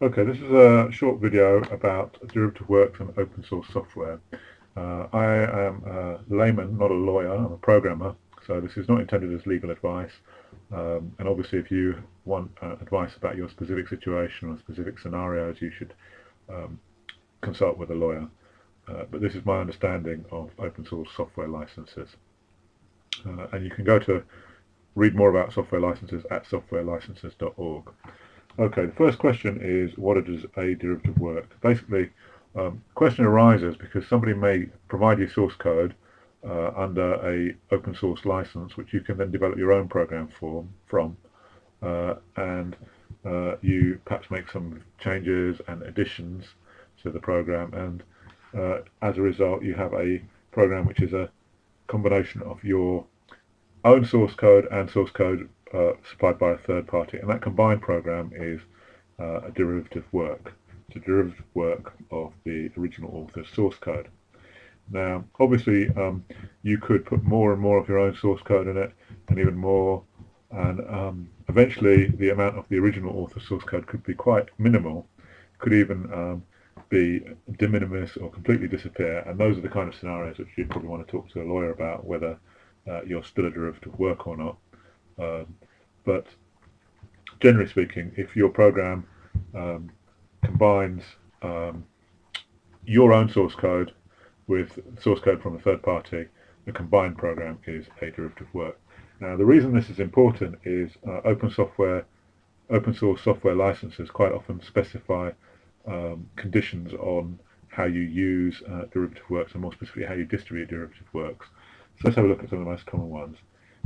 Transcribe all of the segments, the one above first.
Okay, this is a short video about derivative works and open source software. I am a layman, not a lawyer. I'm a programmer, so this is not intended as legal advice. And obviously, if you want advice about your specific situation or specific scenarios, you should consult with a lawyer. But this is my understanding of open source software licenses. And you can go to read more about software licenses at softwarelicenses.org. Okay, the first question is, what is a derivative work? Basically, the question arises because somebody may provide you source code under a open source license, which you can then develop your own program from, and you perhaps make some changes and additions to the program, and as a result, you have a program which is a combination of your own source code and source code supplied by a third party, and that combined program is a derivative work. It's a derivative work of the original author's source code. Now, obviously, you could put more and more of your own source code in it, and even more, and eventually the amount of the original author's source code could be quite minimal, could even be de minimis or completely disappear, and those are the kind of scenarios which you'd probably want to talk to a lawyer about, whether you're still a derivative work or not. But generally speaking, if your program combines your own source code with source code from a third party, the combined program is a derivative work. Now, the reason this is important is open source software licenses quite often specify conditions on how you use derivative works, and more specifically how you distribute derivative works. So let's have a look at some of the most common ones.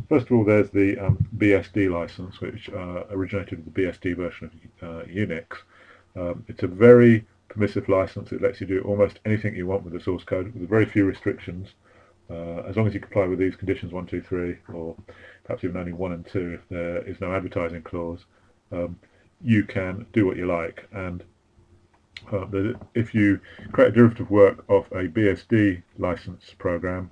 First of all, there's the BSD license, which originated with the BSD version of Unix. It's a very permissive license. It lets you do almost anything you want with the source code, with very few restrictions. As long as you comply with these conditions 1, 2, 3, or perhaps even only 1 and 2, if there is no advertising clause, you can do what you like. And if you create a derivative work of a BSD license program,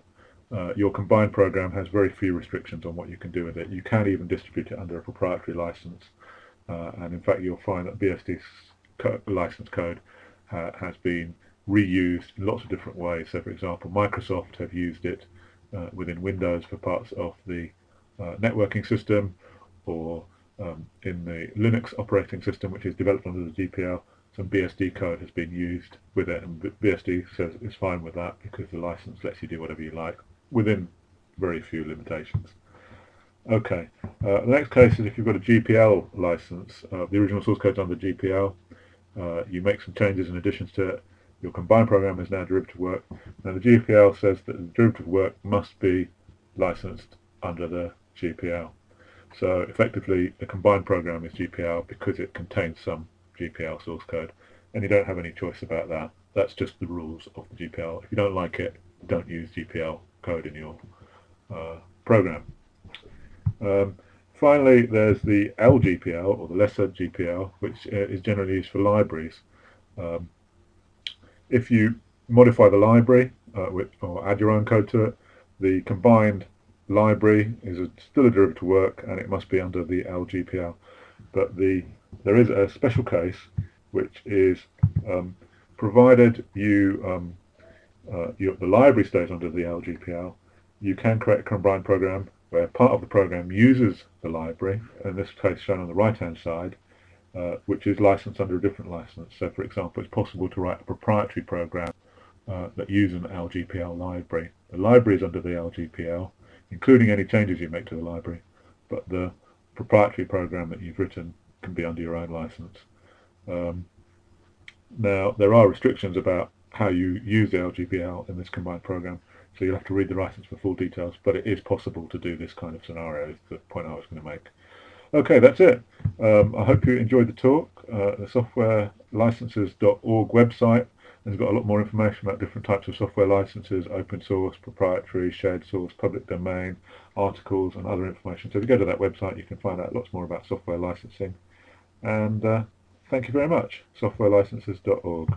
your combined program has very few restrictions on what you can do with it. You can even distribute it under a proprietary license, and in fact you'll find that BSD's license code has been reused in lots of different ways. So, for example, Microsoft have used it within Windows for parts of the networking system, or in the Linux operating system, which is developed under the GPL. Some BSD code has been used with it, and BSD says it's fine with that because the license lets you do whatever you like within very few limitations. Okay, the next case is if you've got a GPL license, the original source code is under GPL, you make some changes and additions to it, your combined program is now derivative work. Now the GPL says that the derivative work must be licensed under the GPL. So effectively the combined program is GPL because it contains some GPL source code, and you don't have any choice about that. That's just the rules of the GPL. If you don't like it, don't use GPL code in your program. Finally, there's the LGPL, or the lesser GPL, which is generally used for libraries. If you modify the library or add your own code to it, the combined library is still a derivative work, and it must be under the LGPL. But there is a special case, which is provided the library stays under the LGPL, you can create a combined program where part of the program uses the library, in this case shown on the right-hand side, which is licensed under a different license. So, for example, it's possible to write a proprietary program that uses an LGPL library. The library is under the LGPL, including any changes you make to the library, but the proprietary program that you've written can be under your own license. Now, there are restrictions about how you use the LGPL in this combined program, so you'll have to read the license for full details, but it is possible to do this kind of scenario, is the point I was going to make. Okay, that's it. I hope you enjoyed the talk. The softwarelicenses.org website has got a lot more information about different types of software licenses: open source, proprietary, shared source, public domain, articles, and other information. So if you go to that website, you can find out lots more about software licensing. And thank you very much. softwarelicenses.org.